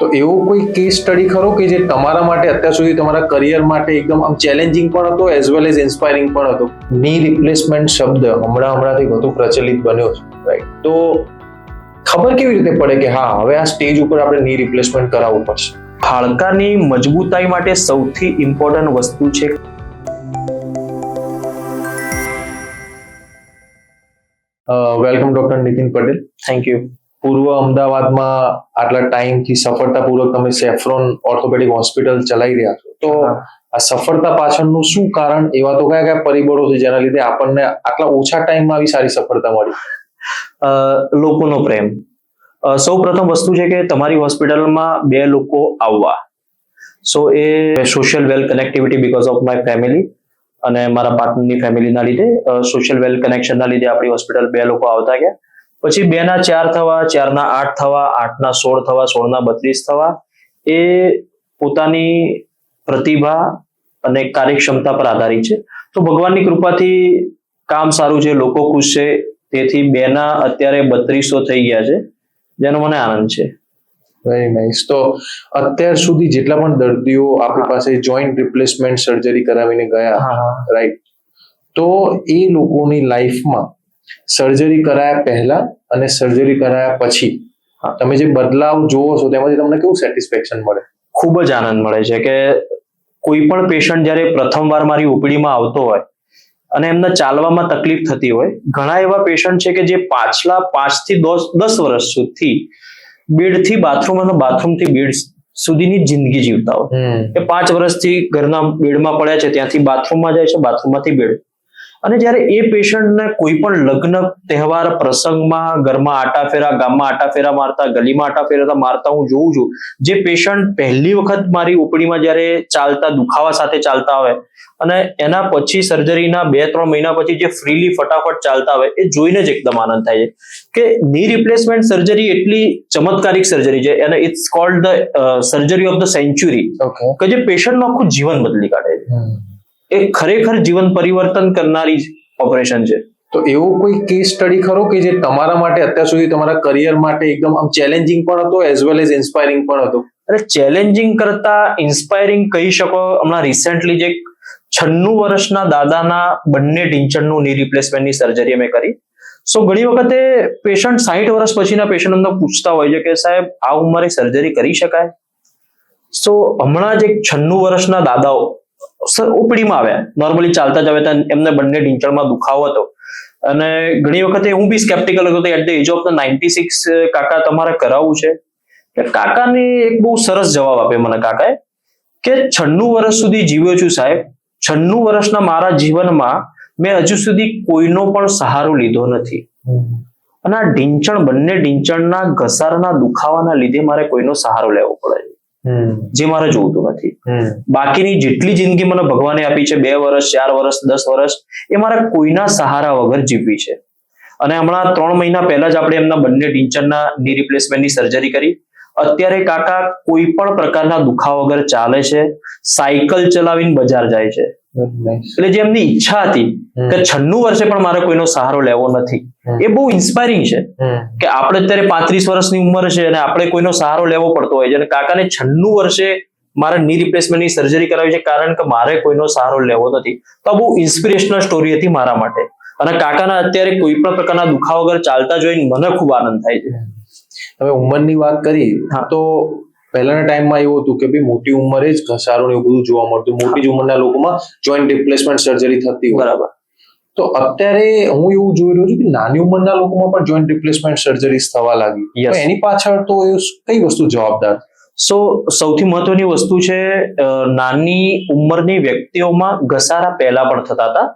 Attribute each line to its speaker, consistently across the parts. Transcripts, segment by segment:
Speaker 1: તો એવો કોઈ કેસ સ્ટડી ખરો કે જે તમારા માટે અત્યાર સુધી તમારા કરિયર માટે એકદમ આમ ચેલેન્જિંગ પણ હતો એઝ વેલ એઝ ઇન્સ્પાયરિંગ પણ હતો? ની રિપ્લેસમેન્ટ શબ્દ હમણાંથી વધુ પ્રચલિત બન્યો છે, રાઈટ? તો ખબર કેવી રીતે પડે કે હા, હવે આ સ્ટેજ ઉપર આપણે ની રિપ્લેસમેન્ટ કરાવવું પડશે?
Speaker 2: હાડકાની મજબૂતાઈ માટે સૌથી ઇમ્પોર્ટન્ટ વસ્તુ છે
Speaker 1: welcome doctor Nitin Patel.
Speaker 2: Thank you.
Speaker 1: પૂર્વ અમદાવાદમાં આટલા ટાઈમથી સફળતાપૂર્વક તમે સેફ્રોન ઓર્થોપેડિક હોસ્પિટલ ચલાવી રહ્યા છો, તો આ સફળતા પાછળનું શું કારણ? એવા તો કયા કયા પરિબળો છે જેના લીધે આપણને આટલા ઓછા ટાઈમમાં આવી સારી સફળતા મળી?
Speaker 2: લોકોનો પ્રેમ. સૌ પ્રથમ વસ્તુ છે કે તમારી હોસ્પિટલમાં 2 લોકો આવવા, સો એ social well connectivity because of my family અને મારા પાર્ટનરની ફેમિલીના લીધે સોશિયલ વેલ કનેક્શનના લીધે આપણી હોસ્પિટલ 2 લોકો આવતા ગયા. પછી 2 ના 4 થવા, 4 ના 8 થવા, 8 ના 16 થવા, 16 ના 32 થવા, એ પોતાની પ્રતિભા અને કાર્યક્ષમતા પર આધારિત છે. તો ભગવાનની કૃપાથી કામ સારું છે, લોકો ખુશ છે, તેથી 2 ના અત્યારે 3200 થઈ ગયા છે, જેનો મને આનંદ છે.
Speaker 1: Very nice. તો અત્યાર સુધી જેટલા પણ દર્દીઓ આપણી પાસે જોઈન્ટ રિપ્લેસમેન્ટ સર્જરી કરાવીને ગયા, રાઈટ, તો એ લોકોની લાઈફમાં સર્જરી કરાયા પહેલા અને સર્જરી કરાયા પછી તમે જે બદલાવ જોવો છો તેમાંથી તમને કેવું સેટિસ્ફેક્શન મળે?
Speaker 2: ખૂબ જ આનંદ મળે છે કે કોઈ પણ પેશન્ટ જ્યારે પ્રથમવાર મારી ઓપીડીમાં આવતો હોય અને એમને ચાલવામાં તકલીફ થતી હોય, ઘણા એવા પેશન્ટ છે કે જે પાછલા 5 થી 10 વર્ષ સુધી બેડથી બાથરૂમ અને બાથરૂમથી બેડ સુધીની જિંદગી જીવતા હોય. એ 5 વર્ષથી ઘરના બેડમાં પડ્યા છે, ત્યાંથી બાથરૂમમાં જાય છે, બાથરૂમમાંથી બેડ. અને જ્યારે એ પેશન્ટને કોઈ પણ લગ્ન, તહેવાર, પ્રસંગમાં, ઘરમાં આટાફેરા, ગામમાં આટાફેરા મારતા, ગલીમાં આટાફેરા મારતા હું જોઉં છું, જે પેશન્ટ પહેલી વખત મારી ઓપીડીમાં જ્યારે ચાલતા, દુખાવા સાથે ચાલતા હોય અને એના પછી સર્જરીના 2-3 મહિના પછી જે ફ્રીલી ફટાફટ ચાલતા હોય, એ જોઈને જ એકદમ આનંદ થાય છે કે ની રિપ્લેસમેન્ટ સર્જરી એટલી ચમત્કારિક સર્જરી છે, અને it's called the surgery of the century, કે જે પેશન્ટનું આખું જીવન બદલી કાઢે છે. એ ખરેખર જીવન પરિવર્તન કરનારી ઓપરેશન છે.
Speaker 1: તો એવો કોઈ કેસ સ્ટડી ખરો કે જે તમારા માટે અત્યાર સુધી તમારા કરિયર માટે એકદમ આમ ચેલેન્જિંગ પણ હતો એઝ વેલ એઝ ઇન્સ્પાયરિંગ પણ હતો?
Speaker 2: અરે, ચેલેન્જિંગ કરતા ઇન્સ્પાયરિંગ કહી શકો. હમણાં રિસેન્ટલી જે 96 વર્ષના દાદાના બંને ઢીંચણનું ની રિપ્લેસમેન્ટની સર્જરી અમે કરી. સો ઘણી વખતે પેશન્ટ 60 વર્ષ પછીના પેશન્ટ અમને પૂછતા હોય છે કે સાહેબ, આ ઉંમરે સર્જરી કરી શકાય? સો હમણાં જ એક 96 વર્ષના દાદાઓ ઓપીડીમાં આવ્યા, નોર્મલી ચાલતા જ આવ્યા હતા, એમને બંને ઢીંચણમાં દુખાવો હતો. અને ઘણી વખતે હું બી સ્કેપ્ટિકલ હતો એટ ધ એજ ઓફ 96, કાકા તમારે કરાવવું છે? કે કાકાને એક બહુ સરસ જવાબ આપ્યો મને કાકાએ કે 96 વર્ષ સુધી જીવ્યો છું સાહેબ, 96 વર્ષના મારા જીવનમાં મેં હજુ સુધી કોઈનો પણ સહારો લીધો નથી. અને આ બંને ઢીંચણના ઘસારના દુખાવાના લીધે મારે કોઈનો સહારો લેવો પડે છે, જે મારે જોતું નથી. બાકીની જેટલી જિંદગી મને ભગવાને આપી છે, 2 વર્ષ, 4 વર્ષ, 10 વર્ષ, એ મારા કોઈના સહારા વગર જીવવી છે. અને હમણાં 3 મહિના પહેલા જ આપણે એમના બંને ઢીંચણના ની રિપ્લેસમેન્ટની સર્જરી કરી. અત્યારે કાકા કોઈ પણ પ્રકારના દુખાવા વગર ચાલે છે, સાયકલ ચલાવીને બજાર જાય છે. એટલે જે એમની ઈચ્છા હતી કે 96 વર્ષે પણ મારે કોઈનો સહારો લેવો નથી, એ બહુ ઇન્સ્પાયરિંગ છે. કે આપણે અત્યારે 35 વર્ષની ઉંમર છે અને આપણે કોઈનો સહારો લેવો પડતો હોય છે, અને કાકાને 96 વર્ષે મારે ની રિપ્લેસમેન્ટની સર્જરી કરાવી છે કારણ કે મારે કોઈનો સહારો લેવો નથી. તો આ બહુ ઇન્સ્પિરેશનલ સ્ટોરી હતી મારા માટે. અને કાકાના અત્યારે કોઈ પણ પ્રકારના દુખાવા વગર ચાલતા જોઈને મને ખૂબ આનંદ થાય છે.
Speaker 1: તમે ઉંમરની વાત કરી, તો પહેલાના ટાઈમમાં એવું હતું કે ભાઈ મોટી ઉંમરે જ ઘસારો ને એવું બધું જોવા મળતું, મોટી જ ઉંમરના લોકોમાં જોઈન્ટ રિપ્લેસમેન્ટ સર્જરી થતી હોય.
Speaker 2: બરાબર.
Speaker 1: તો અત્યારે હું એવું જોઈ રહ્યો છું કે નાની ઉંમરના લોકોમાં પણ જોઈન્ટ રિપ્લેસમેન્ટ સર્જરી થવા લાગી. એની પાછળ તો કઈ વસ્તુ જવાબદાર?
Speaker 2: સો સૌથી મહત્વની વસ્તુ છે, નાની ઉંમરની વ્યક્તિઓમાં ઘસારા પહેલા પણ થતા હતા,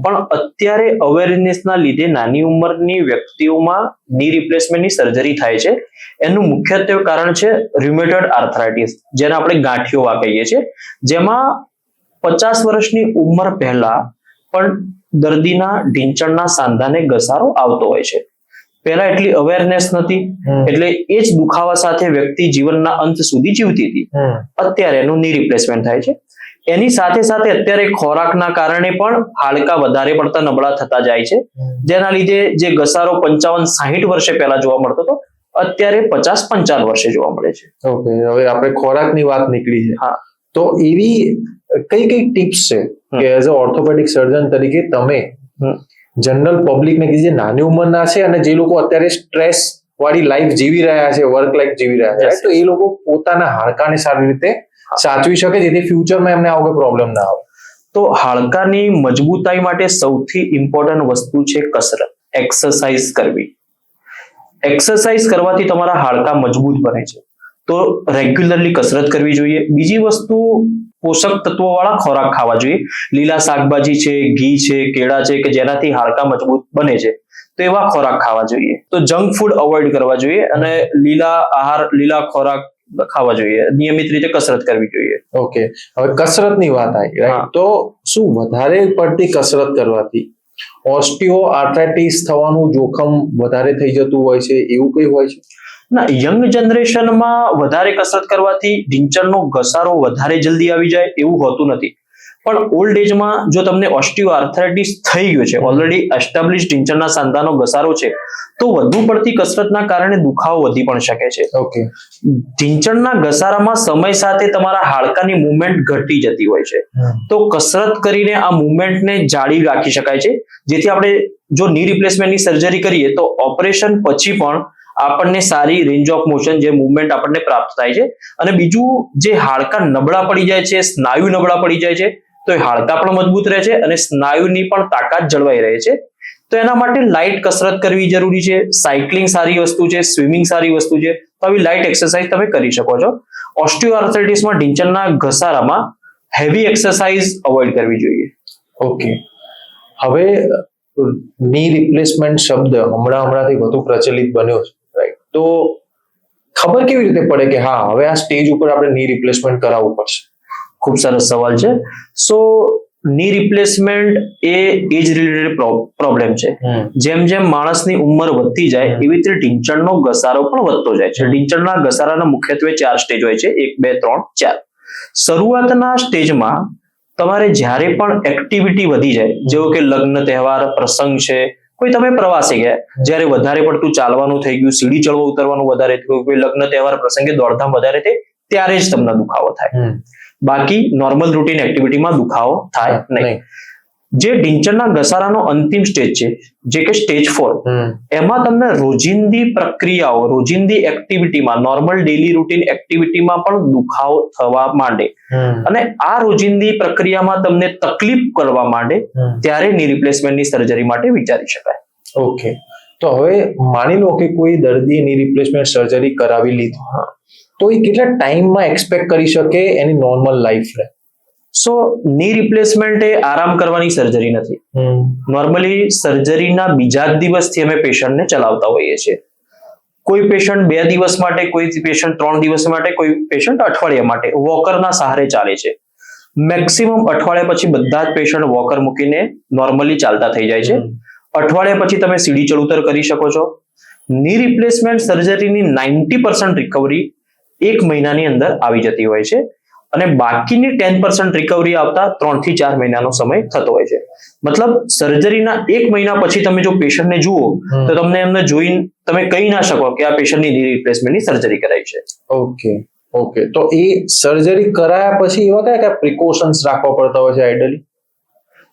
Speaker 2: પણ અત્યારે અવેરનેસના લીધે નાની ઉંમરની વ્યક્તિઓમાં ની રિપ્લેસમેન્ટની સર્જરી થાય છે. એનું મુખ્યત્વે કારણ છે રુમેટોઇડ આર્થરાઇટિસ, જેને આપણે ગાંઠિયો કહીએ છીએ, જેમાં 50 વર્ષની ઉંમર પહેલા પણ દર્દીના ઢીંચણના સાંધાને ઘસારો આવતો હોય છે. પહેલા એટલી અવેરનેસ નથી, એટલે એ જ દુખાવા સાથે વ્યક્તિ જીવનના અંત સુધી જીવતી હતી. અત્યારે એનું ની રિપ્લેસમેન્ટ થાય છે. એની સાથે સાથે અત્યારે ખોરાકના કારણે પણ હાડકા વધારે પડતા નબળા થતા જાય છે, જેના લીધે જે ઘસારો 55-60 વર્ષે પહેલા જોવા મળતો હતો, અત્યારે 50-55 વર્ષે જોવા મળે છે.
Speaker 1: ઓકે, હવે આપણે ખોરાકની વાત નીકળી છે.
Speaker 2: હા.
Speaker 1: તો એવી કઈ ટિપ્સ છે કે એઝ અ ઓર્થોપેડિક સર્જન તરીકે તમે જનરલ પબ્લિકને કે જે નાની ઉંમરના છે અને જે લોકો અત્યારે સ્ટ્રેસ વાળી લાઈફ જીવી રહ્યા છે, વર્ક લાઈફ જીવી રહ્યા છે, તો એ લોકો પોતાના હાડકાને સારી રીતે સાચવી શકે જેથી ફ્યુચરમાં એમને આવો કોઈ પ્રોબ્લેમ ના આવે?
Speaker 2: તો હાડકાની મજબૂતાઈ માટે સૌથી ઇમ્પોર્ટન્ટ વસ્તુ છે કસરત, એક્સરસાઇઝ કરવી. એક્સરસાઇઝ કરવાથી તમારા હાડકા મજબૂત બને છે, તો રેગ્યુલરલી કસરત કરવી જોઈએ. બીજી વસ્તુ, પોષક તત્વો વાળા ખોરાક ખાવા જોઈએ. લીલા શાકભાજી છે, ઘી છે, કેળા છે, કે જેનાથી હાડકા મજબૂત બને છે, તો એવા ખોરાક ખાવા જોઈએ. તો જંક ફૂડ અવોઇડ કરવા જોઈએ અને લીલા આહાર, લીલા ખોરાક ખાવા જોઈએ. નિયમિત રીતે કસરત કરવી જોઈએ.
Speaker 1: ઓકે, હવે કસરતની વાત આવી, રાઈટ? તો શું વધારે પડતી કસરત કરવાથી ઓસ્ટિયો આર્થરાઇટિસ થવાનું જોખમ વધારે થઈ જતું હોય છે, એવું કઈ હોય છે?
Speaker 2: ના, યંગ જનરેશનમાં વધારે કસરત કરવાથી ઢીંચણનો ઘસારો વધારે જલ્દી આવી જાય એવું હોતું નથી. પણ ઓલ્ડ એજમાં જો તમને ઓસ્ટિયો આર્થરાઇટિસ થઈ ગયો છે, ઓલરેડી એસ્ટાબ્લિશ ઢીંચણના સાંધાનો ઘસારો છે, તો વધુ પડતી કસરતના કારણે દુખાવો વધી પણ શકે છે.
Speaker 1: ઓકે,
Speaker 2: ઢીંચણના ઘસારામાં સમય સાથે તમારા હાડકાની મુવમેન્ટ ઘટી જતી હોય છે, તો કસરત કરીને આ મુવમેન્ટને જાળવી રાખી શકાય છે, જેથી આપણે જો ની રિપ્લેસમેન્ટની સર્જરી કરીએ તો ઓપરેશન પછી પણ આપણને સારી રેન્જ ઓફ મોશન, જે મુવમેન્ટ આપણને પ્રાપ્ત થાય છે. અને બીજું, જે હાડકા નબળા પડી જાય છે, સ્નાયુ નબળા પડી જાય છે, તો એ હાડકા પણ મજબૂત રહે છે અને સ્નાયુની પણ તાકાત જળવાઈ રહે છે. તો એના માટે લાઇટ કસરત કરવી જરૂરી છે. સાયકલિંગ સારી વસ્તુ છે, સ્વિમિંગ સારી વસ્તુ છે, તો આવી લાઇટ એક્સરસાઇઝ તમે કરી શકો છો. ઓસ્ટિયો આર્થરાઇટિસમાં ઢીંચણના ઘસારામાં હેવી એક્સરસાઇઝ અવોઇડ કરવી જોઈએ.
Speaker 1: ઓકે, હવે ની રિપ્લેસમેન્ટ શબ્દ હમણાંથી વધુ પ્રચલિત બન્યો છે, રાઈટ? તો ખબર કેવી રીતે પડે કે હા, હવે આ સ્ટેજ ઉપર આપણે ની રિપ્લેસમેન્ટ કરાવવું પડશે?
Speaker 2: ખૂબ સરસ સવાલ છે. સો ની રિપ્લેસમેન્ટ એ એજ રિલેટેડ પ્રોબ્લેમ છે. જેમ જેમ માણસની ઉંમર વધતી જાય એવી રીતે ઢીંચણનો ઘસારો પણ વધતો જાય છે. ઢીંચણના ઘસારાના મુખ્યત્વે 4 સ્ટેજ હોય છે: 1, 2, 3, 4. શરૂઆતના સ્ટેજમાં તમારે જ્યારે પણ એક્ટિવિટી વધી જાય, જેવો કે લગ્ન, તહેવાર, પ્રસંગ છે, કોઈ તમે પ્રવાસે ગયા, જ્યારે વધારે પડતું ચાલવાનું થઈ ગયું, સીડી ચડવા ઉતરવાનું વધારે થયું, કોઈ લગ્ન, તહેવાર, પ્રસંગે દોડધામ વધારે થઈ, ત્યારે જ તમને દુખાવો થાય. બાકી નોર્મલ રૂટીન એક્ટિવિટીમાં દુખાવો થાય નહીં. જે ઢીંચણના ઘસારાનો અંતિમ સ્ટેજ છે, જે કે સ્ટેજ 4, એમાં તમને રોજિંદી પ્રક્રિયાઓ, રોજિંદી એક્ટિવિટીમાં, નોર્મલ ડેલી રૂટીન એક્ટિવિટીમાં પણ દુખાવો થવા માંડે અને આ રોજિંદી પ્રક્રિયામાં તમને તકલીફ કરવા માંડે, ત્યારે ની રિપ્લેસમેન્ટની સર્જરી માટે વિચારી શકાય.
Speaker 1: ઓકે, તો હવે માની લો કે કોઈ દર્દીએ ની રિપ્લેસમેન્ટ સર્જરી કરાવી લીધી, તો એ કેટલા ટાઈમમાં એક્સપેક્ટ કરી શકે એની નોર્મલ લાઈફને?
Speaker 2: સો ની રિપ્લેસમેન્ટ એ આરામ કરવાની સર્જરી નથી. નોર્મલી સર્જરીના બીજા જ દિવસથી અમે પેશન્ટને ચલાવતા હોઈએ છીએ. કોઈ પેશન્ટ 2 દિવસ માટે, કોઈ પેશન્ટ 3 દિવસ માટે, કોઈ પેશન્ટ અઠવાડિયા માટે વોકરના સહારે ચાલે છે. મેક્સિમમ અઠવાડિયા પછી બધા જ પેશન્ટ વોકર મૂકીને નોર્મલી ચાલતા થઈ જાય છે. અઠવાડિયા પછી તમે સીડી ચડ ઉતર કરી શકો છો. ની રિપ્લેસમેન્ટ સર્જરીની 90% રિકવરી 1 મહિનાની અંદર આવી જતી હોય છે અને બાકીની 10% રિકવરી આવતા 3 થી 4 મહિનાનો સમય થતો હોય છે. મતલબ સર્જરીના 1 મહિના પછી તમે જો પેશન્ટને જુઓ તો તમને એમને જોઈને તમે કહી ના શકો કે આ પેશન્ટની ની રિપ્લેસમેન્ટની સર્જરી કરાઈ છે.
Speaker 1: ઓકે, તો એ સર્જરી કરાયા પછી એવા કયા પ્રિકોશન્સ રાખવા પડતા હોય છે આઈડિયલી?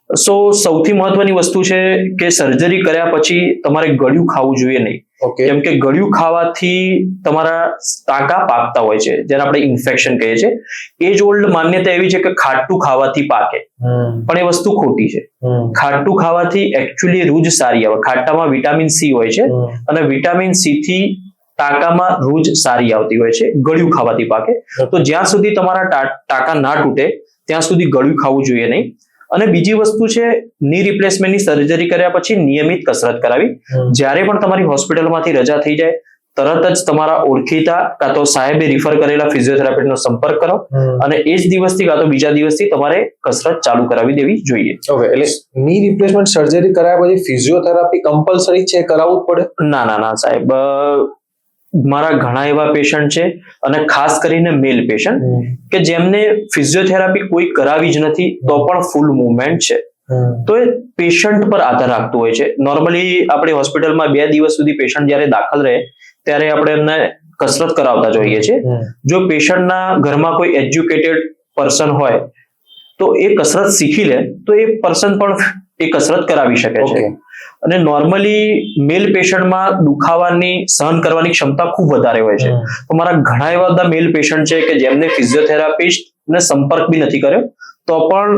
Speaker 2: સો સૌથી મહત્વની વસ્તુ છે કે સર્જરી કર્યા પછી તમારે ગળ્યું ખાવું જોઈએ નહીં. કેમ કે ગળ્યું ખાવાથી તમારા ટાંકા પાકતા હોય છે, જેને આપણે ઇન્ફેક્શન કહીએ છીએ. એજ ઓલ્ડ માન્યતા એવી છે કે ખાટું ખાવાથી પાકે, પણ એ વસ્તુ ખોટી છે. ખાટું ખાવાથી એકચ્યુઅલી રૂજ સારી આવે. ખાટામાં વિટામિન સી હોય છે અને વિટામિન સી થી ટાંકામાં રૂજ સારી આવતી હોય છે. ગળ્યું ખાવાથી પાકે. તો જ્યાં સુધી તમારા ટાંકા ના તૂટે ત્યાં સુધી ગળ્યું ખાવું જોઈએ નહીં. અને બીજી વસ્તુ છે, ની રિપ્લેસમેન્ટની સર્જરી કર્યા પછી નિયમિત કસરત કરાવી. જ્યારે પણ તમારી હોસ્પિટલમાંથી રજા થઈ જાય તરત જ તમારા ઓળખીતા કાં તો સાહેબે રિફર કરેલા ફિઝિયોથેરાપિસ્ટનો સંપર્ક કરો અને એ જ દિવસથી કાં તો બીજા દિવસથી તમારે કસરત ચાલુ કરાવી દેવી જોઈએ.
Speaker 1: ઓકે, એટલે ની રિપ્લેસમેન્ટ સર્જરી કરાયા પછી ફિઝિયોથેરાપી કમ્પલસરી છે, કરાવવું જ પડે?
Speaker 2: ના સાહેબ, મારા ઘણા એવા પેશન્ટ છે અને ખાસ કરીને મેલ પેશન્ટ કે જેમને ફિઝિયોથેરાપી કોઈ કરાવી જ નથી તો પણ ફૂલ મૂવમેન્ટ છે. તો એ પેશન્ટ પર આધાર રાખતું હોય છે. નોર્મલી આપણી હોસ્પિટલમાં 2 દિવસ સુધી પેશન્ટ જ્યારે દાખલ રહે ત્યારે આપણે એમને કસરત કરાવતા જોઈએ છીએ. જો પેશન્ટના ઘરમાં કોઈ એજ્યુકેટેડ પર્સન હોય તો એ કસરત શીખી લે તો એ પર્સન પણ એ કસરત કરાવી શકે છે. અને નોર્મલી મેલ પેશન્ટમાં દુખાવાની સહન કરવાની ક્ષમતા ખૂબ વધારે હોય છે. તો મારા ઘણા એવા બધા મેલ પેશન્ટ છે કે જેમને ફિઝિયોથેરાપિસ્ટ ને સંપર્ક બી નથી કર્યો તો પણ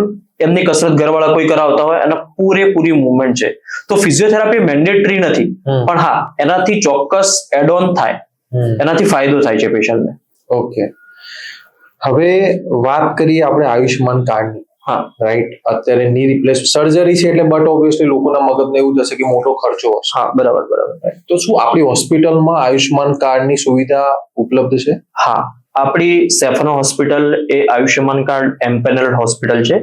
Speaker 2: એમની કસરત ઘરવાળા કોઈ કરાવતા હોય અને પૂરેપૂરી મુવમેન્ટ છે. તો ફિઝિયોથેરાપી મેન્ડેટરી નથી, પણ હા એનાથી ચોક્કસ એડ ઓન થાય, એનાથી ફાયદો થાય છે પેશન્ટને.
Speaker 1: ઓકે, હવે વાત કરીએ આપણે આયુષ્યમાન કાર્ડની.
Speaker 2: હા,
Speaker 1: રાઈટ. અત્યારે ની રિપ્લેસ સર્જરી છે એટલે બટ ઓબ્વિયસલી લોકોના મગજને એવું જશે કે મોટો ખર્ચો હશે.
Speaker 2: હા, બરાબર.
Speaker 1: તો શું આપણી હોસ્પિટલમાં આયુષ્યમાન કાર્ડની સુવિધા ઉપલબ્ધ છે?
Speaker 2: હા, આપણી સેફનો હોસ્પિટલ એ આયુષ્યમાન કાર્ડ એમ્પેનલ્ડ હોસ્પિટલ છે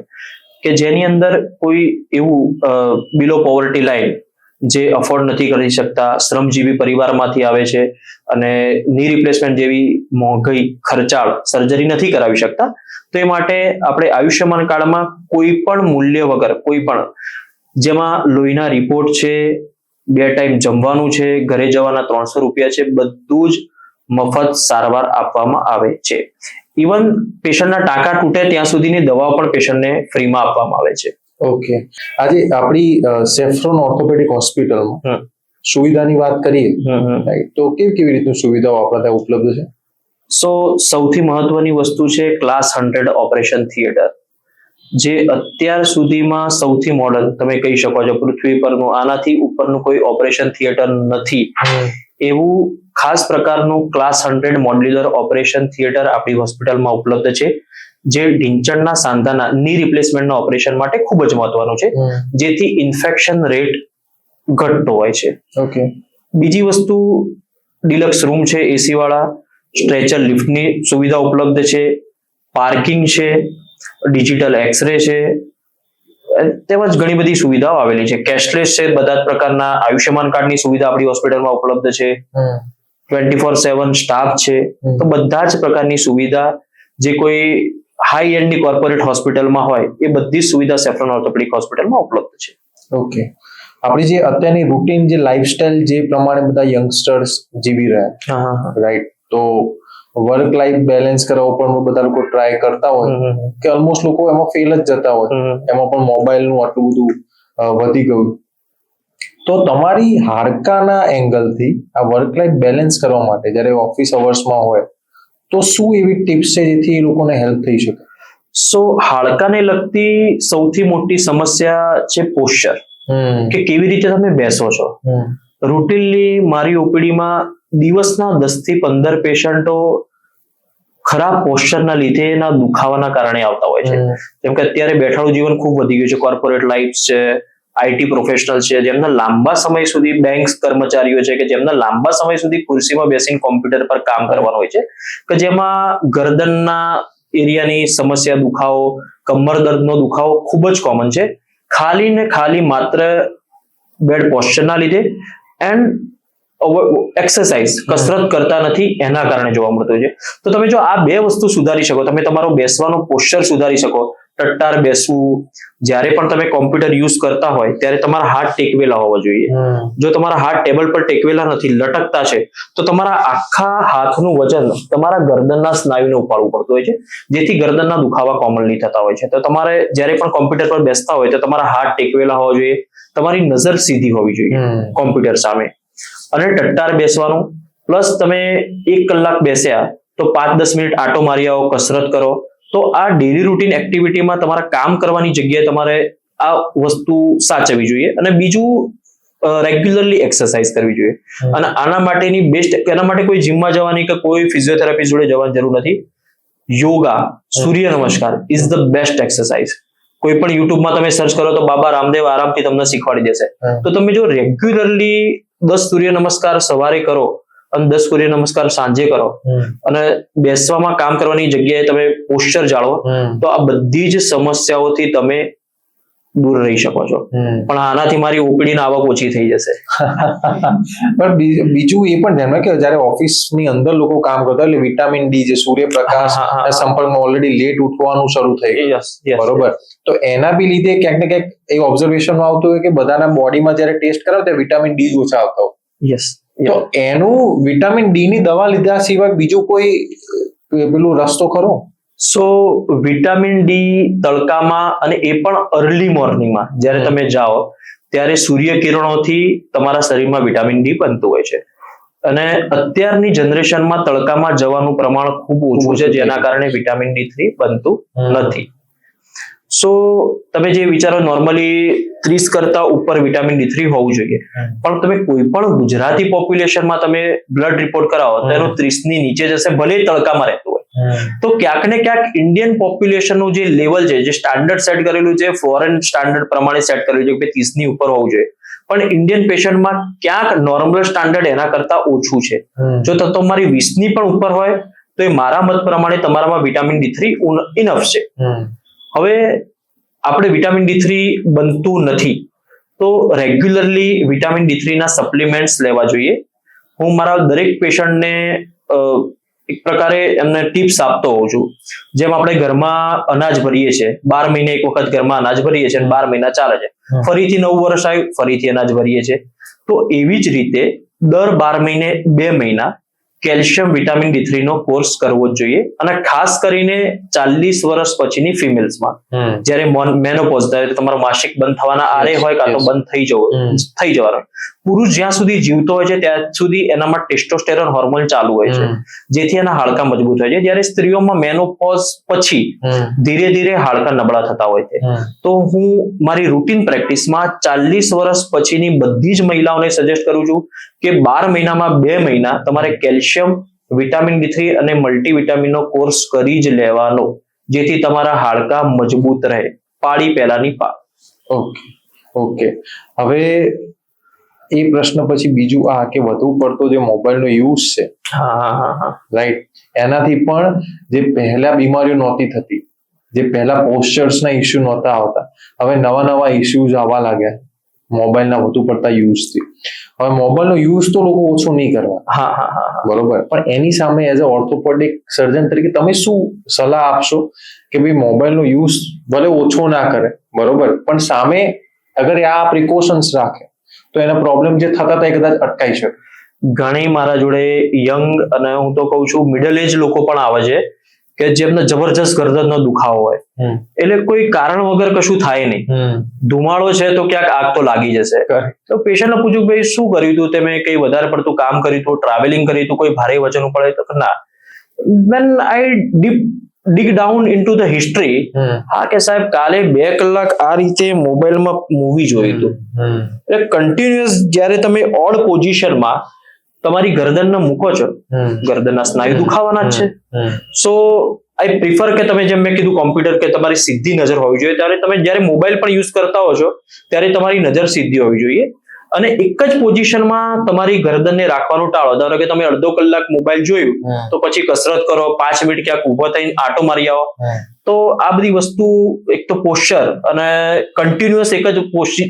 Speaker 2: કે જેની અંદર કોઈ એવું બિલો પોવર્ટી લાઈન જે અફોર્ડ નથી કરી શકતા, શ્રમજીવી પરિવારમાંથી આવે છે અને ની રિપ્લેસમેન્ટ જેવી મોંઘી ખર્ચાળ સર્જરી નથી કરાવી શકતા, તો એ માટે આપણે આયુષ્યમાન કાર્ડમાં કોઈ પણ મૂલ્ય વગર, કોઈ પણ જેમાં લોહીના રિપોર્ટ છે, 2 ટાઈમ જમવાનું છે, ઘરે જવાના 300 રૂપિયા છે, બધું જ મફત સારવાર આપવામાં આવે છે. ઇવન પેશન્ટના ટાંકા તૂટે ત્યાં સુધીની દવા પણ પેશન્ટને ફ્રીમાં આપવામાં આવે છે.
Speaker 1: ઓકે, આજે આપણી સેફ્રોન ઓર્થોપેડિક હોસ્પિટલમાં સુવિધાની વાત કરીએ તો કેવી રીતની સુવિધાઓ આપણા ત્યાં ઉપલબ્ધ છે?
Speaker 2: સૌથી મહત્વની વસ્તુ છે ક્લાસ 100 ઓપરેશન થિયેટર, જે અત્યાર સુધીમાં સૌથી મોડર્ન તમે કહી શકો છો. પૃથ્વી પરનું આનાથી ઉપરનું કોઈ ઓપરેશન થિયેટર નથી એવું ખાસ પ્રકારનું ક્લાસ 100 મોડ્યુલર ઓપરેશન થિયેટર આપણી હોસ્પિટલમાં ઉપલબ્ધ છે, જે ઢીંચણના સાંધાના ની રિપ્લેસમેન્ટના ઓપરેશન માટે ખૂબ જ મહત્વનું છે, જેથી ઇન્ફેક્શન રેટ ઘટતો હોય છે.
Speaker 1: ઓકે,
Speaker 2: બીજી વસ્તુ ડિલક્સ રૂમ છે, એસી વાળા, સ્ટ્રેચર લિફ્ટની સુવિધા ઉપલબ્ધ છે, પાર્કિંગ છે, ડિજિટલ એક્સરે છે, તેમજ ઘણી બધી સુવિધાઓ આવેલી છે. કેશલેસ છે, બધા જ પ્રકારના આયુષ્યમાન કાર્ડની સુવિધા આપણી હોસ્પિટલમાં ઉપલબ્ધ છે. 24/7 સ્ટાફ છે. તો બધા જ પ્રકારની સુવિધા જે કોઈ હાઈ એન્ડની કોર્પોરેટ હોસ્પિટલમાં હોય એ બધી સુવિધા સેફ્રોન ઓર્થોપેડિક હોસ્પિટલમાં ઉપલબ્ધ છે.
Speaker 1: ઓકે, આપણી જે અત્યારની રૂટીન જે લાઈફસ્ટાઈલ જે પ્રમાણે બધા યંગસ્ટર્સ જીવી રહ્યા, રાઈટ, તો વર્ક લાઈફ બેલેન્સ કરવા પણ બધા લોકો ટ્રાય કરતા હોય કે ઓલમોસ્ટ લોકો એમાં ફેલ જ જતા હોય, એમાં પણ મોબાઈલનું આટલું બધું વધી ગયું. તો તમારી હાડકાના એંગલથી આ વર્ક લાઈફ બેલેન્સ કરવા માટે જ્યારે ઓફિસ અવર્સમાં હોય તો શું એવી ટિપ્સ છે જેથી એ લોકોને હેલ્પ થઈ શકે?
Speaker 2: હાડકાને લગતી સૌથી મોટી સમસ્યા છે પોસ્ચર, કે કેવી રીતે તમે બેસો છો. રૂટીનલી મારી ઓપીડીમાં દિવસના 10 થી 15 પેશન્ટો ખરાબ પોસ્ચરના લીધે એના દુખાવાના કારણે આવતા હોય છે. જેમ કે અત્યારે બેઠાડું જીવન ખૂબ વધી ગયું છે, કોર્પોરેટ લાઈફ છે, આઈટી પ્રોફેશનલ છે, જેમના લાંબા સમય સુધી બેંક કર્મચારીઓ છે કે જેમના લાંબા સમય સુધી ખુરશીમાં બેસીને કોમ્પ્યુટર પર કામ કરવાનું હોય છે, કે જેમાં ગરદનના એરિયાની સમસ્યા, દુખાવો, કમર દર્દનો દુખાવો ખૂબ જ કોમન છે, ખાલી ને ખાલી માત્ર બેડ પોસ્ચરના લીધે એન્ડ એક્સરસાઇઝ કસરત કરતા નથી એના કારણે જોવા મળતું છે. તો તમે જો આ બે વસ્તુ સુધારી શકો, તમે તમારો બેસવાનો પોસ્ચર સુધારી શકો, ટટ્ટાર બેસવું, જ્યારે પણ તમે કોમ્પ્યુટર યુઝ કરતા હોય ત્યારે તમારા હાથ ટેકવેલા હોવા જોઈએ. જો તમારા હાથ ટેબલ પર ટેકવેલા નથી, લટકતા છે, તો તમારા આખા હાથનું વજન તમારા ગરદનના સ્નાયુને ઉપાડવું પડતું હોય છે, જેથી ગરદનના દુખાવા કોમનલી થતા હોય છે. તો તમારે જ્યારે પણ કોમ્પ્યુટર પર બેસતા હોય તો તમારા હાથ ટેકવેલા હોવા જોઈએ, તમારી નજર સીધી હોવી જોઈએ કોમ્પ્યુટર સામે, અને ટટ્ટાર બેસવાનું. પ્લસ તમે 1 કલાક બેસ્યા તો 5-10 મિનિટ આટો મારી આવો, કસરત કરો. તો આ ડેલી રૂટીન એક્ટિવિટીમાં તમારા કામ કરવાની જગ્યાએ તમારે આ વસ્તુ સાચવવી જોઈએ. અને બીજું, રેગ્યુલરલી એક્સરસાઇઝ કરવી જોઈએ. અને આના માટેની બેસ્ટ, એના માટે કોઈ જીમમાં જવાની કે કોઈ ફિઝિયોથેરાપી જોડે જવાની જરૂર નથી. યોગા, સૂર્ય નમસ્કાર ઇઝ ધ બેસ્ટ એક્સરસાઇઝ. કોઈ પણ યુટ્યુબમાં તમે સર્ચ કરો તો બાબા રામદેવ આરામથી તમને શીખવાડી દેશે. તો તમે જો રેગ્યુલરલી 10 સૂર્ય નમસ્કાર સવારે કરો અને 10 સૂર્ય નમસ્કાર સાંજે કરો, અને બેસવામાં કામ કરવાની જગ્યાએ તમે પોસ્ચર જાળવો, તો આ બધી જ સમસ્યાઓથી તમે દૂર રહી શકો છો. પણ આનાથી મારી ઓપીડીની આવક ઓછી થઈ જશે.
Speaker 1: પણ બીજું એ પણ ધ્યાનમાં કે જ્યારે ઓફિસની અંદર લોકો કામ કરતા એટલે વિટામિન ડી જે સૂર્યપ્રકાશ સંપર્કમાં ઓલરેડી લેટ ઉઠવાનું શરૂ થઈ ગયું, બરોબર, તો એના બી લીધે ક્યાંક ને ક્યાંક એ ઓબ્ઝર્વેશનમાં આવતું હોય કે બધાના બોડીમાં જ્યારે ટેસ્ટ કરાવે ત્યારે વિટામિન ડી ઓછા આવતા હોય.
Speaker 2: યસ,
Speaker 1: તો એનું વિટામિન ડી ની દવા લીધા સિવાય બીજો કોઈ પેલું રસ્તો ખરો?
Speaker 2: સો વિટામિન ડી તડકામાં, અને એ પણ અર્લી મોર્નિંગમાં જ્યારે તમે જાઓ ત્યારે સૂર્ય કિરણોથી તમારા શરીરમાં વિટામિન ડી બનતું હોય છે. અને અત્યારની જનરેશનમાં તડકામાં જવાનું પ્રમાણ ખૂબ ઓછું છે, જેના કારણે વિટામિન D3 બનતું નથી. સો તમે જે વિચારો, નોર્મલી 30 કરતા ઉપર વિટામિન D3 હોવું જોઈએ, પણ તમે કોઈ પણ ગુજરાતી પોપ્યુલેશનમાં તમે બ્લડ રિપોર્ટ કરાવો તો એનું 30 ની નીચે જશે, ભલે તડકામાં રહેતું હોય. તો ક્યાંક ને ક્યાંક ઇન્ડિયન પોપ્યુલેશનનું જે લેવલ છે, જે સ્ટાન્ડર્ડ સેટ કરેલું છે, ફોરેન સ્ટાન્ડર્ડ પ્રમાણે સેટ કરેલું છે કે 30 ની ઉપર હોવું જોઈએ, પણ ઇન્ડિયન પેશન્ટમાં ક્યાંક નોર્મલ સ્ટાન્ડર્ડ એના કરતા ઓછું છે. જો તમારી 20 ની પણ ઉપર હોય તો એ મારા મત પ્રમાણે તમારામાં વિટામિન D3 ઇનફ છે. હવે આપણે વિટામિન D3 બનતું નથી તો રેગ્યુલરલી વિટામિન D3 ના સપ્લિમેન્ટ્સ લેવા જોઈએ. હું મારા દરેક પેશન્ટને એક પ્રકારે એમને ટિપ્સ આપતો હોઉં છું. જેમ આપણે ઘરમાં અનાજ ભરીએ છીએ, 12 મહિને એક વખત ઘરમાં અનાજ ભરીએ છીએ અને 12 મહિના ચાલે છે, ફરીથી નવું વર્ષ આવ્યું ફરીથી અનાજ ભરીએ છીએ, તો એવી જ રીતે દર 12 મહિને 2 મહિના કેલ્શિયમ વિટામિન D3 નો કોર્સ કરવો જ જોઈએ. અને ખાસ કરીને 40 વર્ષ પછીની ફિમેલ્સમાં, જ્યારે મેનોપોઝ થાય, તમારો માસિક બંધ થવાના આરે હોય કાં તો બંધ થઈ જવાનો, પુરુષ જ્યાં સુધી જીવતો હોય છે ત્યાં સુધી એનામાં ટેસ્ટોસ્ટેરોન હોર્મોન ચાલુ હોય છે, જેથી એના હાડકા મજબૂત હોય છે. જ્યારે સ્ત્રીઓમાં મેનોપોઝ પછી ધીરે ધીરે હાડકા નબળા થતા હોય છે. તો હું મારી રૂટીન પ્રેક્ટિસમાં 40 વર્ષ પછીની બધી જ મહિલાઓને સજેસ્ટ કરું છું કે 12 મહિનામાં 2 મહિના તમારે કેલ્શિયમ, વિટામિન D3 અને મલ્ટીવિટામિન નો કોર્સ કરી જ લેવાનો, જેથી તમારા હાડકા મજબૂત રહે પાળી પહેલાની
Speaker 1: ઓકે. હવે એ પ્રશ્ન પછી બીજું આ કે વધુ પડતો જે મોબાઈલ નો યુઝ છે, રાઈટ, એનાથી પણ જે પહેલા બીમારીઓ નહોતી થતી, જે પહેલા પોસ્ચર્સ ના ઇસ્યુ નહોતા આવતા, હવે નવા ઇસ્યુઝ આવવા લાગ્યા મોબાઈલના વધુ પડતા યુઝથી. હવે મોબાઈલનો યુઝ તો લોકો ઓછો નહીં કરવા, બરોબર, પણ એની સામે એઝ અ ઓર્થોપેડિક સર્જન તરીકે તમે શું સલાહ આપશો કે ભાઈ મોબાઈલનો યુઝ ભલે ઓછો ના કરે, બરોબર, પણ સામે અગર આ પ્રિકોશન્સ રાખે તો એના પ્રોબ્લેમ જે થતા હતા એ કદાચ અટકાઈ શકે?
Speaker 2: ઘણી મારા જોડે યંગ અને હું તો કહું છું મિડલ એજ લોકો પણ આવે છે કે જેમને જબરજસ્ત ગરદનનો દુખાવો હોય, એટલે કોઈ કારણ વગર કશું થાય નહીં, ધુમાડો છે તો ક્યાંક આગ તો લાગી જશે. તો પેશન્ટને પૂછ્યું ભાઈ શું કર્યું હતું, તમે કઈ વધારે પડતું કામ કર્યું હતું, ટ્રાવેલિંગ કર્યું હતું, કોઈ ભારે વજન ઉપાડ્યું તો ના. When I dig down into the history, હા કે સાહેબ કાલે 2 કલાક આ રીતે મોબાઈલમાં મૂવી જોયું હતું. એટલે કન્ટિન્યુઅસ જ્યારે તમે ઓડ પોઝિશનમાં તમારી ગરદનને મૂકો છો, ગરદનના સ્નાયુ દુખાવાના જ છે. સો આઈ પ્રિફર કે તમે જેમ મેં કીધું કોમ્પ્યુટર કે તમારી સીધી નજર હોવી જોઈએ, ત્યારે તમે જ્યારે મોબાઈલ પણ યુઝ કરતા હો છો ત્યારે તમારી નજર સીધી હોવી જોઈએ અને એક જ પોઝિશનમાં તમારી ગરદનને રાખવાનું ટાળો. ધારો કે તમે અડધો કલાક મોબાઈલ જોયું તો પછી કસરત કરો, 5 મિનિટ ક્યાંક ઉભો થઈને આટો મારી આવો. તો આ બધી વસ્તુ, એક તો પોસ્ચર અને કન્ટિન્યુઅસ એક જ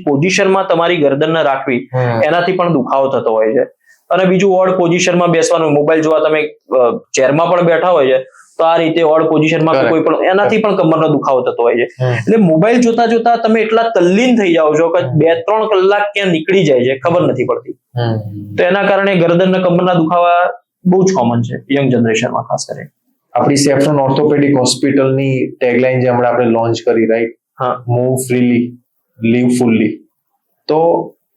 Speaker 2: પોઝિશનમાં તમારી ગરદનને રાખવી, એનાથી પણ દુખાવો થતો હોય છે. અને બીજું ઓડ પોઝિશનમાં બેસવાનું, મોબાઈલ જોવા તમે ચેરમાં પણ બેઠા હોય છે તો આ રીતે ઓડ પોઝિશનમાં કોઈ પણ, એનાથી પણ કમરનો દુખાવો થતો હોય છે. એટલે મોબાઈલ જોતા જોતા તમે એટલા તલ્લીન થઈ જાઓ છો કે 2-3 કલાક ક્યાં નીકળી જાય છે ખબર નથી પડતી. તો એના કારણે ગરદન અને કમરના દુખાવા બહુ જ કોમન છે યંગ જનરેશનમાં ખાસ કરીને.
Speaker 1: આપણી સેફ્રોન ઓર્થોપેડિક હોસ્પિટલની ટેગલાઇન જે હમણાં આપણે લોન્ચ કરી, right, move freely live fully, તો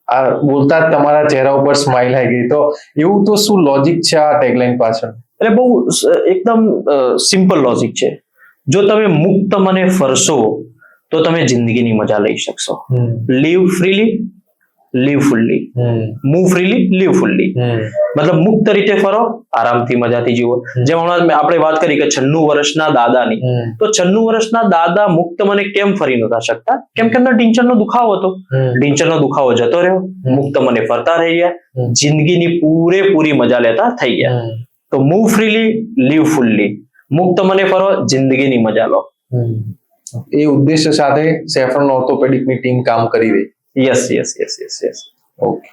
Speaker 1: આ બોલતા જ તમારા ચહેરા ઉપર સ્માઇલ આવી ગઈ. તો એવું તો શું લોજિક છે આ ટેગલાઇન પાછળ?
Speaker 2: એટલે બહુ એકદમ સિમ્પલ લોજિક છે. જો તમે મુક્ત મને ફરશો તો તમે જિંદગીની મજા લઈ શકશો. Live freely, live fully, move freely, live fully, મતલબ મુક્ત રીતે ફરો, આરામથી મજાથી જીવો. જેમ હમણાં આપણે વાત કરી કે 96 વર્ષના દાદાની, તો 96 વર્ષના દાદા મુક્ત મને કેમ ફરી નતા શકતા? કેમ કે એમને ઢીંચણનો દુખાવો હતો. ઢીંચણનો દુખાવો જતો રહ્યો, મુક્ત મને ફરતા રહી ગયા, જિંદગીની પૂરેપૂરી મજા લેતા થઈ ગયા. તો મૂવ ફ્રીલી, લીવ ફુલ્લી, મુક્ત મને ફરો, જિંદગીની મજા લો.
Speaker 1: એ ઉદ્દેશ્ય સાથે સેફ્રોન ઓર્થોપેડિકની ટીમ કામ કરી રહી.
Speaker 2: યસ.
Speaker 1: ઓકે.